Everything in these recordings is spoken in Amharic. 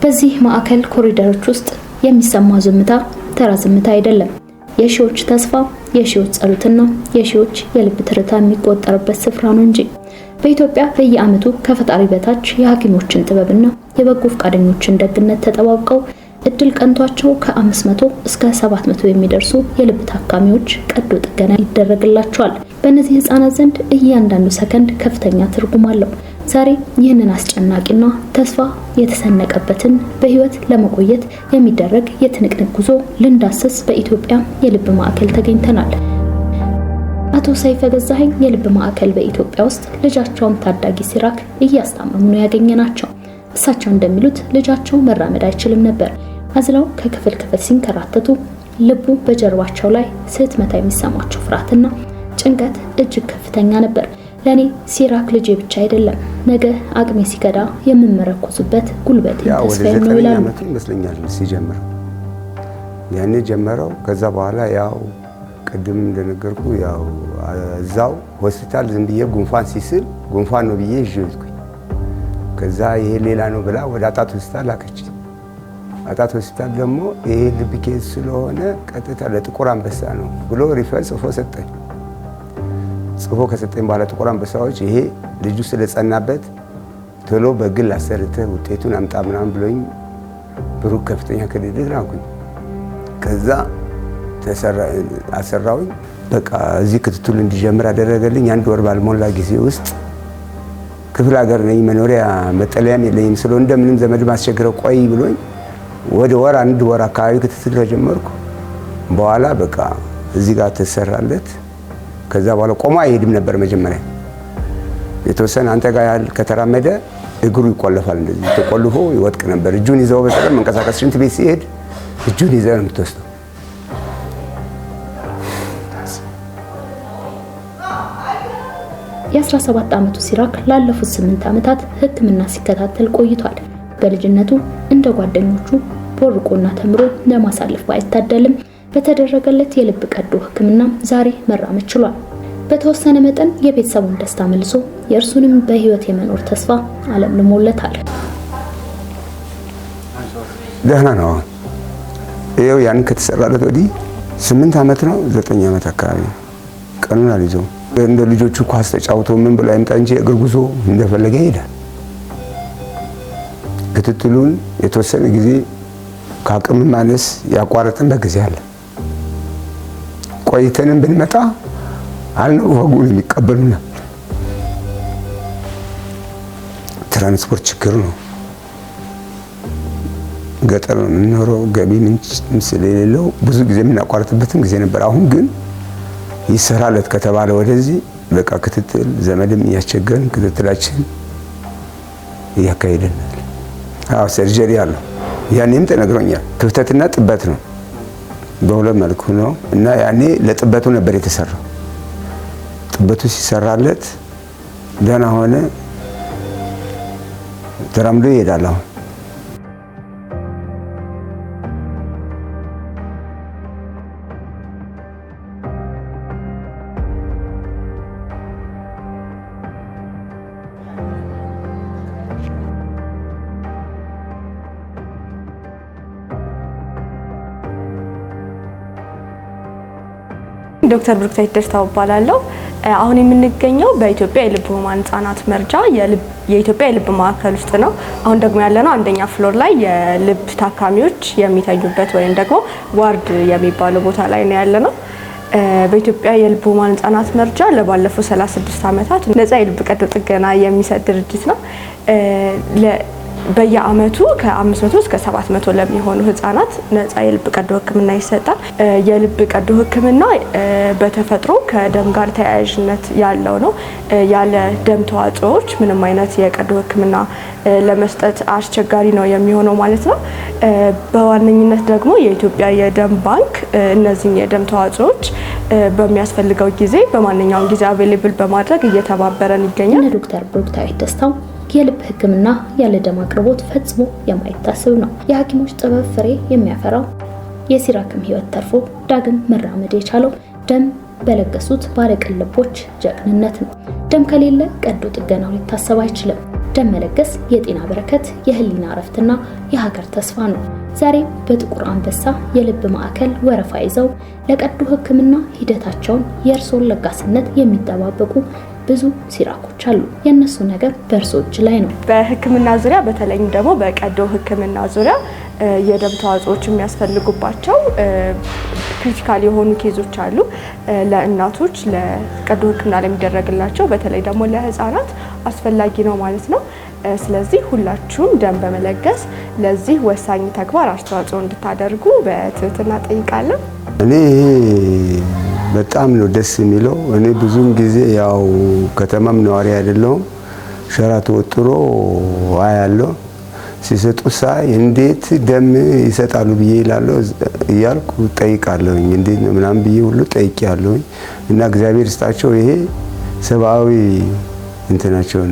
በዚህ ማዕከል ኮሪደሮች ውስጥ የሚሰማው ዝምታ ተራ ዝምታ አይደለም። የሺዎች ተስፋ፣ የሺዎች ጸሎትና የሺዎች የልብ ትርታ የሚቆጠርበት ስፍራ ነው እንጂ። በኢትዮጵያ በየዓመቱ ከፈጣሪ በታች የሐኪሞችን ጥበብና የበጎ ፈቃደኞችን ደግነት ተጠባብቀው እድል ቀንቷቸው ከ500 እስከ 700 የሚደርሱ የልብ ታካሚዎች ቀዶ ጥገና ይደረግላቸዋል። በእነዚህ ህፃናት ዘንድ እያንዳንዱ ሰከንድ ከፍተኛ ትርጉም አለው። ዛሬ ይህንን አስጨናቂና ተስፋ የተሰነቀበትን በህይወት ለመቆየት የሚደረግ የትንቅንቅ ጉዞ ልንዳስስ በኢትዮጵያ የልብ ማዕከል ተገኝተናል። አቶ ሰይፈ ገዛኸኝ የልብ ማዕከል በኢትዮጵያ ውስጥ ልጃቸውን ታዳጊ ሲራክ እያስታመሙ ነው ያገኘናቸው። እሳቸው እንደሚሉት ልጃቸው መራመድ አይችልም ነበር። አዝለው ከክፍል ክፍል ሲንከራተቱ ልቡ በጀርባቸው ላይ ስትመታ የሚሰማቸው ፍርሃትና ጭንቀት እጅግ ከፍተኛ ነበር። ለኔ ሲራክ ልጄ ብቻ አይደለም፣ ነገ አቅሜ ሲከዳ የምመረኮዝበት ጉልበት ተስፋዬ ነው ይላሉ። አመት ይመስለኛል ሲጀምር ያኔ ጀመረው። ከዛ በኋላ ያው ቅድም እንደነገርኩ ያው እዛው ሆስፒታል ዝም ብዬ ጉንፋን ሲስል ጉንፋን ነው ብዬ ይዤልኩኝ። ከዛ ይሄ ሌላ ነው ብላ ወደ አጣት ሆስፒታል ላከች። አጣት ሆስፒታል ደግሞ ይሄ ልብ ኬዝ ስለሆነ ቀጥታ ለጥቁር አንበሳ ነው ብሎ ሪፈር ጽፎ ሰጠኝ። ጽፎ ከሰጠኝ በኋላ ጥቁር አንበሳዎች ይሄ ልጁ ስለጸናበት ቶሎ በግል አሰርተህ ውጤቱን አምጣ ምናምን ብሎኝ ብሩክ ከፍተኛ ክሊኒክ ላኩኝ። ከዛ አሰራውኝ። በቃ እዚህ ክትትል እንዲጀምር አደረገልኝ። አንድ ወር ባልሞላ ጊዜ ውስጥ ክፍለ ሀገር ነኝ፣ መኖሪያ መጠለያም የለኝም ስለ እንደምንም ዘመድ ማስቸግረው ቆይ ብሎኝ ወደ ወር አንድ ወር አካባቢ ክትትል ተጀመርኩ። በኋላ በቃ እዚህ ጋር ተሰራለት። ከዛ በኋላ ቆሞ አይሄድም ነበር መጀመሪያ። የተወሰነ አንተ ጋር ያህል ከተራመደ እግሩ ይቆለፋል፣ እንደዚህ ተቆልፎ ይወድቅ ነበር። እጁን ይዘው በሰላም መንቀሳቀስ ሽንት ቤት ሲሄድ እጁን ይዘው ነው የምትወስደው። የ17 ዓመቱ ሲራክ ላለፉት 8 ዓመታት ሕክምና ሲከታተል ቆይቷል። በልጅነቱ እንደ ጓደኞቹ ቦርቆና ተምሮ ለማሳለፍ ባይታደልም በተደረገለት የልብ ቀዶ ሕክምና ዛሬ መራመድ ችሏል። በተወሰነ መጠን የቤተሰቡን ደስታ መልሶ የእርሱንም በህይወት የመኖር ተስፋ አለምልሞለታል። ደህና ነው። ይኸው ያን ከተሰራለት ወዲህ 8 ዓመት ነው 9 ዓመት አካባቢ ቀኑን አልይዘውም። እንደ ልጆቹ ኳስ ተጫውቶ ምን ብሎ አይምጣ እንጂ እግር ጉዞ እንደፈለገ ይሄዳል። ክትትሉን የተወሰነ ጊዜ ከአቅም ማነስ ያቋረጥንበት ጊዜ አለ። ቆይተንም ብንመጣ አልነው ወጉን የሚቀበሉና ትራንስፖርት ችግር ነው። ገጠር ነው የምንኖረው፣ ገቢ ምንጭ ስለሌለው ብዙ ጊዜ የምናቋርጥበትም ጊዜ ነበር። አሁን ግን ይሰራለት ከተባለ ወደዚህ በቃ ክትትል ዘመድም እያስቸገርን ክትትላችን እያካሄድናል። አዎ ሰርጀሪ አለው። ያኔም ተነግሮኛል። ክፍተትና ጥበት ነው፣ በሁለት መልኩ ነው እና ያኔ ለጥበቱ ነበር የተሰራው። ጥበቱ ሲሰራለት ደህና ሆነ፣ ተራምዶ ይሄዳል። አሁን ዶክተር ብሩክታይት ደስታው እባላለሁ። አሁን የምንገኘው በኢትዮጵያ የልብ ህሙማን ህጻናት መርጃ የኢትዮጵያ የልብ ማዕከል ውስጥ ነው። አሁን ደግሞ ያለነው አንደኛ ፍሎር ላይ የልብ ታካሚዎች የሚተኙበት ወይም ደግሞ ዋርድ የሚባለው ቦታ ላይ ነው ያለነው። በኢትዮጵያ የልብ ህሙማን ህጻናት መርጃ ለባለፉት 36 ዓመታት ነፃ የልብ ቀዶ ጥገና የሚሰጥ ድርጅት ነው። በየአመቱ ከ500 እስከ 700 ለሚሆኑ ህፃናት ነፃ የልብ ቀዶ ህክምና ይሰጣል። የልብ ቀዶ ህክምና በተፈጥሮ ከደም ጋር ተያያዥነት ያለው ነው። ያለ ደም ተዋጽኦዎች ምንም አይነት የቀዶ ህክምና ለመስጠት አስቸጋሪ ነው የሚሆነው ማለት ነው። በዋነኝነት ደግሞ የኢትዮጵያ የደም ባንክ እነዚህን የደም ተዋጽኦዎች በሚያስፈልገው ጊዜ በማንኛውም ጊዜ አቬሌብል በማድረግ እየተባበረን ይገኛል። ዶክተር ብሩክታይት ደስታው የልብ ህክምና ያለ ደም አቅርቦት ፈጽሞ የማይታሰብ ነው። የሐኪሞች ጥበብ ፍሬ የሚያፈራው የሲራክም ህይወት ተርፎ ዳግም መራመድ የቻለው ደም በለገሱት ባለቅን ልቦች ጀግንነት ነው። ደም ከሌለ ቀዶ ጥገናው ሊታሰብ አይችልም። ደም መለገስ የጤና በረከት፣ የህሊና እረፍትና የሀገር ተስፋ ነው። ዛሬ በጥቁር አንበሳ የልብ ማዕከል ወረፋ ይዘው ለቀዶ ሕክምና ሂደታቸውን የእርሶን ለጋስነት የሚጠባበቁ ብዙ ሲራኮች አሉ። የነሱ ነገር በእርሶች ላይ ነው። በህክምና ዙሪያ በተለይም ደግሞ በቀዶ ሕክምና ዙሪያ የደም ተዋጽኦች የሚያስፈልጉባቸው ክሪቲካል የሆኑ ኬዞች አሉ። ለእናቶች ለቀዶ ሕክምና ለሚደረግላቸው በተለይ ደግሞ ለህፃናት አስፈላጊ ነው ማለት ነው። ስለዚህ ሁላችሁም ደም በመለገስ ለዚህ ወሳኝ ተግባር አስተዋጽኦ እንድታደርጉ በትህትና ጠይቃለሁ። እኔ በጣም ነው ደስ የሚለው። እኔ ብዙም ጊዜ ያው ከተማም ነዋሪ አይደለሁም፣ ሸራ ተወጥሮ ያለው ሲሰጡ ሳይ እንዴት ደም ይሰጣሉ ብዬ እያልኩ ጠይቃለሁኝ። እንዴት ነው ምናምን ብዬ ሁሉ ጠይቄያለሁኝ እና እግዚአብሔር ይስጣቸው። ይሄ ሰብአዊ እንትናቸውን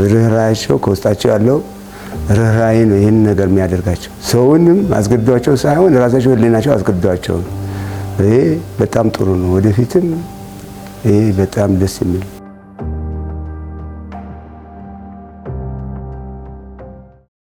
ርህራሄያቸው ከውስጣቸው ያለው ርህራሄ ነው ይሄን ነገር የሚያደርጋቸው። ሰውንም አስገድዷቸው ሳይሆን ራሳቸው ህሊናቸው አስገድዷቸው። ይሄ በጣም ጥሩ ነው። ወደፊትም ይሄ በጣም ደስ የሚል